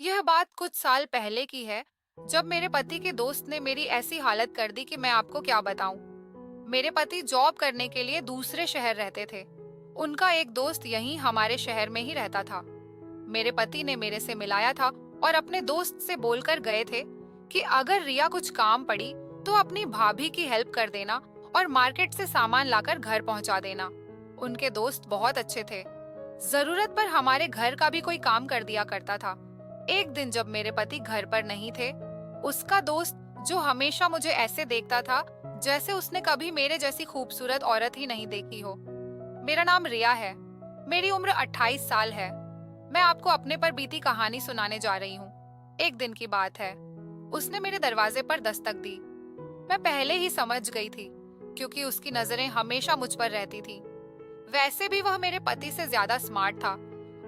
यह बात कुछ साल पहले की है, जब मेरे पति के दोस्त ने मेरी ऐसी हालत कर दी कि मैं आपको क्या बताऊं। मेरे पति जॉब करने के लिए दूसरे शहर रहते थे। उनका एक दोस्त यहीं हमारे शहर में ही रहता था। मेरे पति ने मेरे से मिलाया था और अपने दोस्त से बोलकर गए थे कि अगर रिया कुछ काम पड़ी तो अपनी भाभी की हेल्प कर देना और मार्केट से सामान लाकर घर पहुंचा देना। उनके दोस्त बहुत अच्छे थे। जरूरत पर हमारे घर का भी कोई काम कर दिया करता था। एक दिन जब मेरे पति घर पर नहीं थे, उसका दोस्त, जो हमेशा मुझे ऐसे देखता था जैसे उसने कभी मेरे जैसी खूबसूरत औरत ही नहीं देखी हो। मेरा नाम रिया है। मेरी उम्र 28 साल है। मैं आपको अपने पर बीती कहानी सुनाने जा रही हूँ। एक दिन की बात है। उसने मेरे दरवाजे पर दस्तक दी। मैं पहले ही समझ गई थी, क्योंकि उसकी नजरें हमेशा मुझ पर रहती थी। वैसे भी वह मेरे पति से ज्यादा स्मार्ट था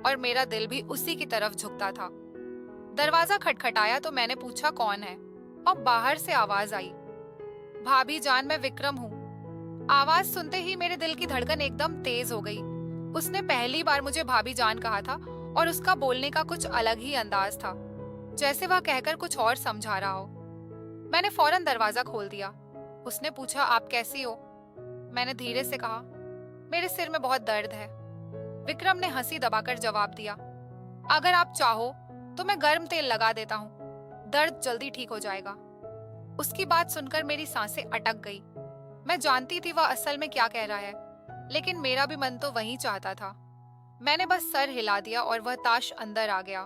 और मेरा दिल भी उसी की तरफ झुकता था। दरवाजा खटखटाया तो मैंने पूछा कौन है, और बाहर से आवाज आई, भाभी जान, मैं विक्रम हूँ। आवाज सुनते ही मेरे दिल की धड़कन एकदम तेज हो गई। उसने पहली बार मुझे भाभी जान कहा था और उसका बोलने का कुछ अलग ही अंदाज था, जैसे वह कहकर कुछ और समझा रहा हो। मैंने फौरन दरवाजा खोल दिया। उसने पूछा, आप कैसी हो? मैंने धीरे से कहा, मेरे सिर में बहुत दर्द है। विक्रम ने हंसी दबाकर जवाब दिया, अगर आप चाहो तो मैं गर्म तेल लगा देता हूँ, दर्द जल्दी ठीक हो जाएगा। उसकी बात सुनकर मेरी सांसें अटक गई। मैं जानती थी वह असल में क्या कह रहा है, लेकिन मेरा भी मन तो वही चाहता था। मैंने बस सर हिला दिया और वह ताश अंदर आ गया।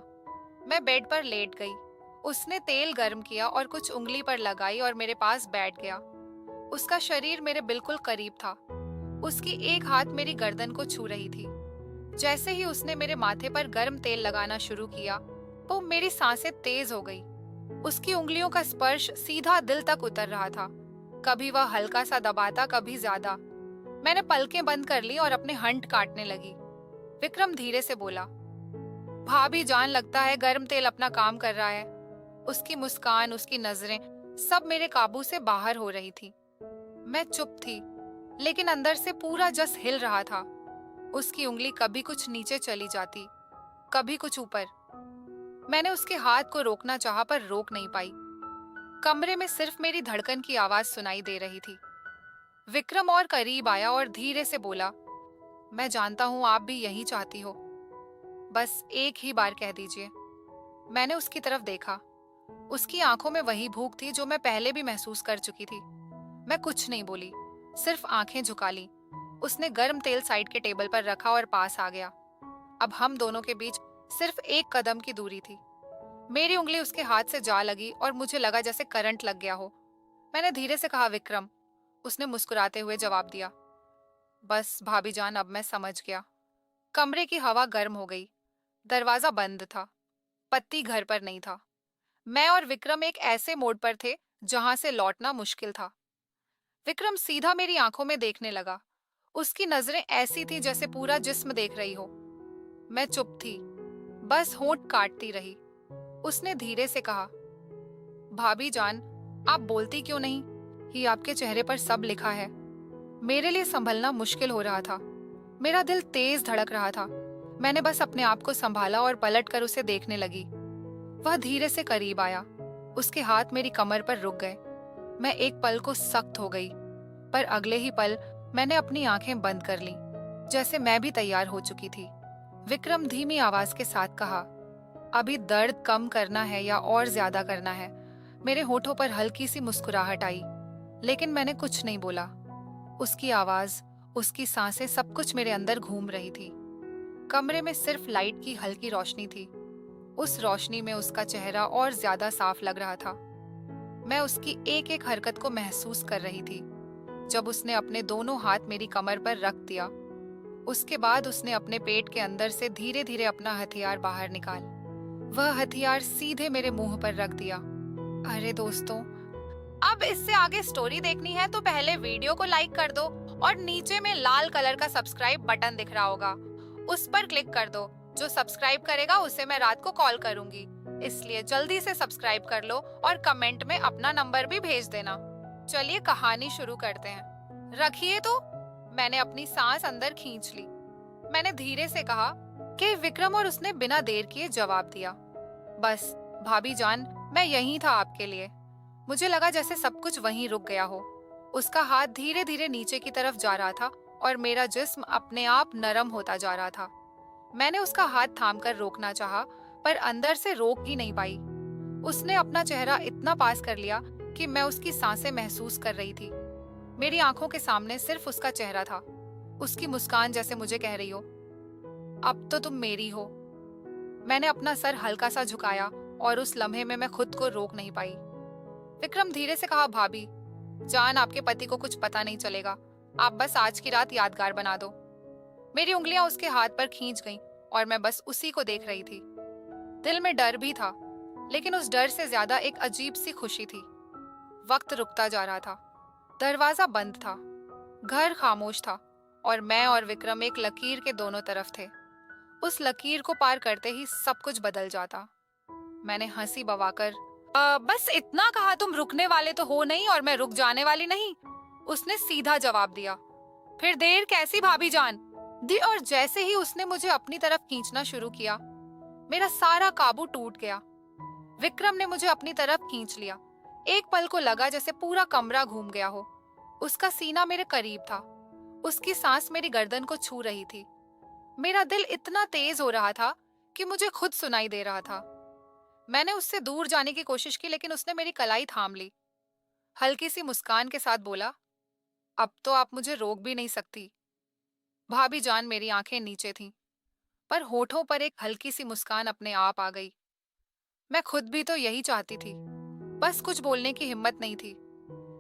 मैं बेड पर लेट गई। उसने तेल गर्म किया और कुछ उंगली पर लगाई और मेरे पास बैठ गया। उसका शरीर मेरे बिल्कुल करीब था। उसकी एक हाथ मेरी गर्दन को छू रही थी। जैसे ही उसने मेरे माथे पर गर्म तेल लगाना शुरू किया, तो मेरी सांसें तेज हो गई। उसकी उंगलियों का स्पर्श सीधा दिल तक उतर रहा था। कभी वह हल्का सा दबाता, कभी ज्यादा। मैंने पलकें बंद कर ली और अपने हंट काटने लगी। विक्रम धीरे से बोला, भाभी जान, लगता है गर्म तेल अपना काम कर रहा है। उसकी मुस्कान, उसकी नजरें, सब मेरे काबू से बाहर हो रही थी। मैं चुप थी, लेकिन अंदर से पूरा जस हिल रहा था। उसकी उंगली कभी कुछ नीचे चली जाती, कभी कुछ ऊपर। मैंने उसके हाथ को रोकना चाहा पर रोक नहीं पाई। कमरे में सिर्फ मेरी धड़कन की आवाज सुनाई दे रही थी। विक्रम और करीब आया और धीरे से बोला, मैं जानता हूं आप भी यही चाहती हो, बस एक ही बार कह दीजिए। मैंने उसकी तरफ देखा। उसकी आंखों में वही भूख थी जो मैं पहले भी महसूस कर चुकी थी। मैं कुछ नहीं बोली, सिर्फ आंखें झुका ली। उसने गर्म तेल साइड के टेबल पर रखा और पास आ गया। अब हम दोनों के बीच सिर्फ एक कदम की दूरी थी। मेरी उंगली उसके हाथ से जा लगी और मुझे लगा जैसे करंट लग गया हो। मैंने धीरे से कहा, विक्रम। उसने मुस्कुराते हुए जवाब दिया, बस भाभी जान, अब मैं समझ गया। कमरे की हवा गर्म हो गई। दरवाजा बंद था। पति घर पर नहीं था। मैं और विक्रम एक ऐसे मोड़ पर थे जहां से लौटना मुश्किल था। विक्रम सीधा मेरी आंखों में देखने लगा। उसकी नजरें ऐसी थी जैसे पूरा जिस्म देख रही हो। मैं चुप थी, बस होंठ काटती रही। उसने धीरे से कहा, भाभी जान, आप बोलती क्यों नहीं? ही आपके चेहरे पर सब लिखा है। मेरे लिए संभलना मुश्किल हो रहा था। मेरा दिल तेज धड़क रहा था। मैंने बस अपने आप को संभाला और पलटकर उसे देखने लगी। वह धीरे से करीब आया। उसके हाथ मेरी कमर पर रुक गए। मैं एक पल को सख्त हो गई, पर अगले ही पल मैंने अपनी आंखें बंद कर ली, जैसे मैं भी तैयार हो चुकी थी। विक्रम धीमी आवाज के साथ कहा, अभी दर्द कम करना है या और ज्यादा करना है? मेरे होठों पर हल्की सी मुस्कुराहट आई, लेकिन मैंने कुछ नहीं बोला। उसकी आवाज, उसकी सांसें, सब कुछ मेरे अंदर घूम रही थी। कमरे में सिर्फ लाइट की हल्की रोशनी थी। उस रोशनी में उसका चेहरा और ज्यादा साफ लग रहा था। मैं उसकी एक एक हरकत को महसूस कर रही थी। जब उसने अपने दोनों हाथ मेरी कमर पर रख दिया, उसके बाद उसने अपने पेट के अंदर से धीरे धीरे अपना हथियार बाहर निकाल वह हथियार सीधे मेरे मुंह पर रख दिया। अरे दोस्तों, अब इससे आगे स्टोरी देखनी है तो पहले वीडियो को लाइक कर दो और नीचे में लाल कलर का सब्सक्राइब बटन दिख रहा होगा, उस पर क्लिक कर दो। जो सब्सक्राइब करेगा उसे मैं रात को कॉल करूंगी, इसलिए जल्दी से सब्सक्राइब कर लो और कमेंट में अपना नंबर भी भेज देना। चलिए कहानी शुरू करते हैं। रखिए तो। मैंने अपनी सांस अंदर खींच ली। मैंने धीरे से कहा कि विक्रम, और उसने बिना देर किए जवाब दिया, बस भाभी जान, मैं यहीं था आपके लिए। मुझे लगा जैसे सब कुछ वहीं रुक गया हो। उसका हाथ धीरे धीरे नीचे की तरफ जा रहा था और मेरा जिस्म अपने आप नरम होता जा रहा था। मैंने उसका हाथ थामकर रोकना चाहा, पर अंदर से रोक ही नहीं पाई। उसने अपना चेहरा इतना पास कर लिया कि मैं उसकी सांसें महसूस कर रही थी। मेरी आंखों के सामने सिर्फ उसका चेहरा था, उसकी मुस्कान जैसे मुझे कह रही हो, अब तो तुम मेरी हो। मैंने अपना सर हल्का सा झुकाया और उस लम्हे में मैं खुद को रोक नहीं पाई। विक्रम धीरे से कहा, भाभी जान, आपके पति को कुछ पता नहीं चलेगा। आप बस आज की रात यादगार बना दो। मेरी उंगलियां उसके हाथ पर खींच गईं और मैं बस उसी को देख रही थी। दिल में डर भी था, लेकिन उस डर से ज्यादा एक अजीब सी खुशी थी। वक्त रुकता जा रहा था। दरवाजा बंद था, घर खामोश था और मैं और विक्रम एक लकीर के दोनों तरफ थे। उस लकीर को पार करते ही सब कुछ बदल जाता। मैंने हंसी बवाकर, बस इतना कहा, तुम रुकने वाले तो हो नहीं और मैं रुक जाने वाली नहीं, उसने सीधा जवाब दिया। फिर देर कैसी भाभी जान दी। और जैसे ही उसने मुझे अपनी तरफ खींचना शुरू किया, मेरा सारा काबू टूट गया। विक्रम ने मुझे अपनी तरफ खींच लिया। एक पल को लगा जैसे पूरा कमरा घूम गया हो। उसका सीना मेरे करीब था, उसकी सांस मेरी गर्दन को छू रही थी। मेरा दिल इतना तेज हो रहा था कि मुझे खुद सुनाई दे रहा था। मैंने उससे दूर जाने की कोशिश की, लेकिन उसने मेरी कलाई थाम ली। हल्की सी मुस्कान के साथ बोला, अब तो आप मुझे रोक भी नहीं सकती। भाभी जान, मेरी आंखें नीचे थीं, पर होठों पर एक हल्की सी मुस्कान अपने आप आ गई। मैं खुद भी तो यही चाहती थी, बस कुछ बोलने की हिम्मत नहीं थी।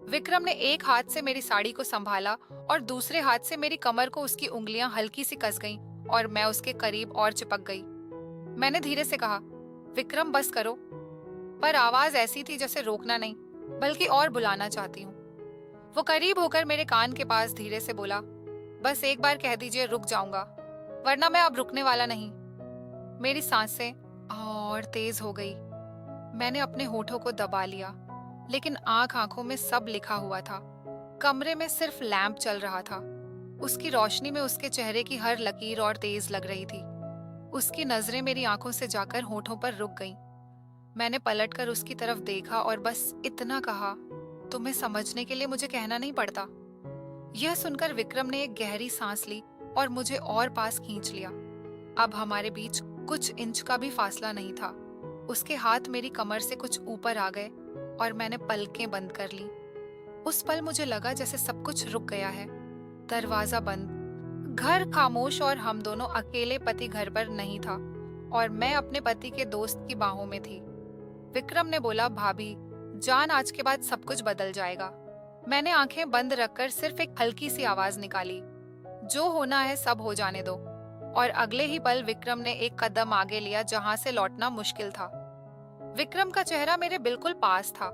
विक्रम ने एक हाथ से मेरी साड़ी को संभाला और दूसरे हाथ से मेरी कमर को उसकी उंगलियां हल्की सी कस गईं और मैं उसके करीब और चिपक गई। मैंने धीरे से कहा, विक्रम बस करो, पर आवाज ऐसी थी जैसे रोकना नहीं बल्कि और बुलाना चाहती हूँ। वो करीब होकर मेरे कान के पास धीरे से बोला, बस एक बार कह दीजिए, रुक जाऊंगा, वरना मैं अब रुकने वाला नहीं। मेरी सांसें और तेज हो गई। मैंने अपने होठों को दबा लिया, लेकिन आंखों में सब लिखा हुआ था। कमरे में सिर्फ लैंप चल रहा था। उसकी रोशनी में उसके चेहरे की हर लकीर और तेज लग रही थी। उसकी नजरें मेरी आंखों से जाकर होठों पर रुक गईं। मैंने पलटकर उसकी तरफ देखा और बस इतना कहा, तुम्हें समझने के लिए मुझे कहना नहीं पड़ता। यह सुनकर विक्रम ने एक गहरी सांस ली और मुझे और पास खींच लिया। अब हमारे बीच कुछ इंच का भी फासला नहीं था। उसके हाथ मेरी कमर से कुछ ऊपर आ गए और मैंने पलकें बंद कर ली। उस पल मुझे लगा जैसे सब कुछ रुक गया है। दरवाजा बंद, घर खामोश और हम दोनों अकेले। पति घर पर नहीं था और मैं अपने पति के दोस्त की बाहों में थी। विक्रम ने बोला, भाभी जान, आज के बाद सब कुछ बदल जाएगा। मैंने आंखें बंद रखकर सिर्फ एक हल्की सी आवाज निकाली, जो होना है सब हो जाने दो। और अगले ही पल विक्रम ने एक कदम आगे लिया जहां से लौटना मुश्किल था। विक्रम का चेहरा मेरे बिल्कुल पास था।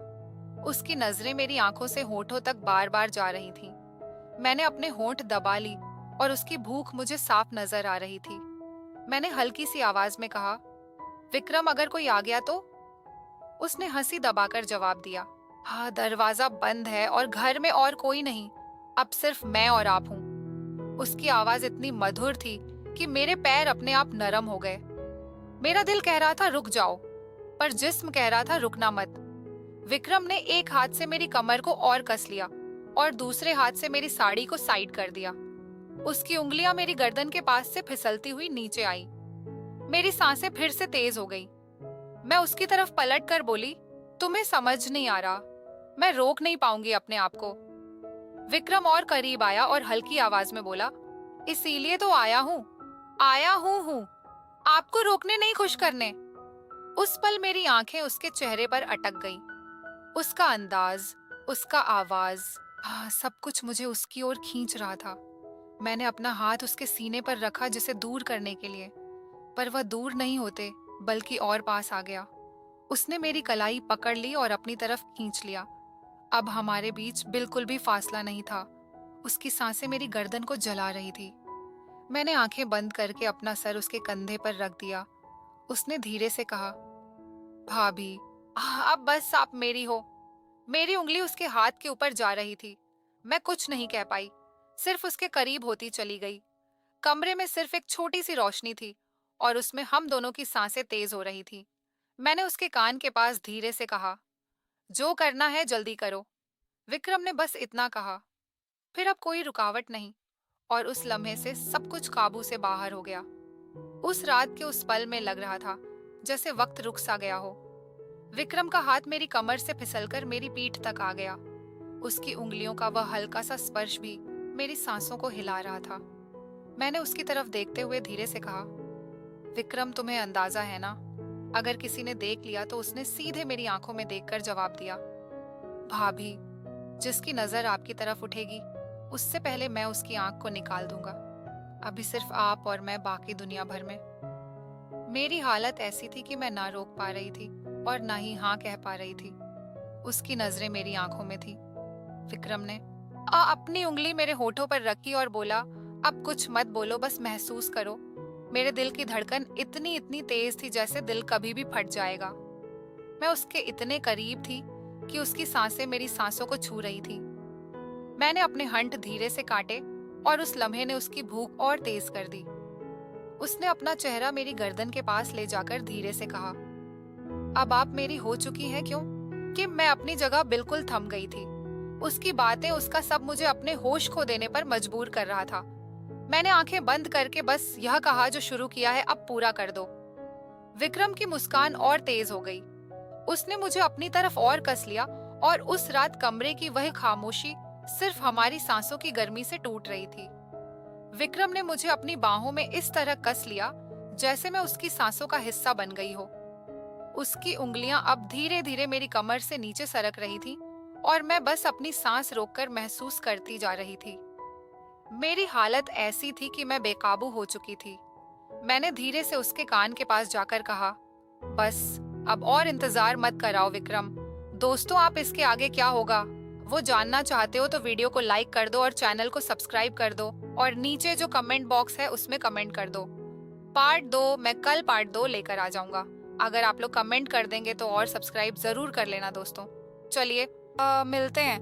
उसकी नजरें मेरी आंखों से होठों तक बार बार जा रही थीं। मैंने अपने होंठ दबा ली और उसकी भूख मुझे साफ नजर आ रही थी। मैंने हल्की सी आवाज में कहा, विक्रम अगर कोई आ गया तो? उसने हंसी दबाकर जवाब दिया, हाँ, दरवाजा बंद है और घर में और कोई नहीं, अब सिर्फ मैं और आप हूँ। उसकी आवाज इतनी मधुर थी कि मेरे पैर अपने आप नरम हो गए। मेरा दिल कह रहा था रुक जाओ, पर जिस्म कह रहा था रुकना मत। विक्रम ने एक हाथ से मेरी कमर को और कस लिया और दूसरे हाथ से मेरी साड़ी को साइड कर दिया। उसकी उंगलियां मेरी गर्दन के पास से फिसलती हुई नीचे आई। मेरी सांसें फिर से तेज हो गई। मैं उसकी तरफ पलट कर बोली, तुम्हें समझ नहीं आ रहा, मैं रोक नहीं पाऊंगी अपने आप को। विक्रम और करीब आया और हल्की आवाज में बोला, इसीलिए तो आया हूँ आपको रोकने नहीं, खुश करने। उस पल मेरी आंखें उसके चेहरे पर अटक गईं। उसका अंदाज, उसका आवाज, सब कुछ मुझे उसकी ओर खींच रहा था। मैंने अपना हाथ उसके सीने पर रखा जिसे दूर करने के लिए, पर वह दूर नहीं होते बल्कि और पास आ गया। उसने मेरी कलाई पकड़ ली और अपनी तरफ खींच लिया। अब हमारे बीच बिल्कुल भी फासला नहीं था। उसकी सांसें मेरी गर्दन को जला रही थी। मैंने आंखें बंद करके अपना सर उसके कंधे पर रख दिया। उसने धीरे से कहा, भाभी अब बस आप मेरी हो। मेरी उंगली उसके हाथ के ऊपर जा रही थी। मैं कुछ नहीं कह पाई, सिर्फ उसके करीब होती चली गई। कमरे में सिर्फ एक छोटी सी रोशनी थी और उसमें हम दोनों की सांसें तेज हो रही थी। मैंने उसके कान के पास धीरे से कहा, जो करना है जल्दी करो। विक्रम ने बस इतना कहा। फिर अब कोई रुकावट नहीं, और उस लम्हे से सब कुछ काबू से बाहर हो गया। उस रात के उस पल में लग रहा था जैसे वक्त रुक सा गया हो। विक्रम का हाथ मेरी कमर से फिसलकर मेरी पीठ तक आ गया। उसकी उंगलियों का वह हल्का सा स्पर्श भी मेरी सांसों को हिला रहा था। मैंने उसकी तरफ देखते हुए धीरे से कहा, विक्रम, तुम्हें अंदाजा है ना, अगर किसी ने देख लिया तो उसने सीधे मेरी आंखों में देखकर जवाब दिया, भाभी। जिसकी नजर आपकी तरफ उठेगी उससे पहले मैं उसकी आंख को निकाल दूंगा। अभी सिर्फ आप और मैं, बाकी दुनिया भर में। मेरी हालत ऐसी थी कि मैं ना रोक पा रही थी और ना ही हाँ कह पा रही थी। उसकी नजरें मेरी आंखों में थी। विक्रम ने अपनी उंगली मेरे होठों पर रखी और बोला, अब कुछ मत बोलो, बस महसूस करो। मेरे दिल की धड़कन इतनी इतनी तेज थी जैसे दिल कभी भी फट जाएगा। मैं उसके इतने करीब थी कि उसकी सांसें मेरी सांसों को छू रही थी। मैंने अपने हंठ धीरे से काटे और उस लम्हे ने उसकी भूख और तेज कर दी। उसने अपना चेहरा मेरी गर्दन के पास ले जाकर धीरे से कहा, अब आप मेरी हो चुकी हैं क्यों? कि मैं अपनी जगह बिल्कुल थम गई थी। उसकी बातें, उसका सब मुझे अपने होश खो देने पर मजबूर कर रहा था। मैंने आंखें बंद करके बस यह कहा, जो शुरू किया है अब पूरा कर दो। विक्रम की मुस्कान और तेज हो गई। उसने मुझे अपनी तरफ और कस लिया और उस रात कमरे की वह खामोशी सिर्फ हमारी सांसों की गर्मी से टूट रही थी। विक्रम ने मुझे अपनी बाहों में इस तरह कस लिया जैसे मैं उसकी सांसों का हिस्सा बन गई हो। उसकी उंगलियां अब धीरे धीरे मेरी कमर से नीचे सरक रही थी और मैं बस अपनी सांस रोककर महसूस करती जा रही थी। मेरी हालत ऐसी थी कि मैं बेकाबू हो चुकी थी। मैंने धीरे से उसके कान के पास जाकर कहा, बस अब और इंतजार मत कराओ विक्रम। दोस्तों, आप इसके आगे क्या होगा वो जानना चाहते हो तो वीडियो को लाइक कर दो और चैनल को सब्सक्राइब कर दो, और नीचे जो कमेंट बॉक्स है उसमें कमेंट कर दो। पार्ट 2 मैं कल पार्ट 2 लेकर आ जाऊंगा। अगर आप लोग कमेंट कर देंगे तो और सब्सक्राइब जरूर कर लेना दोस्तों। चलिए, मिलते हैं।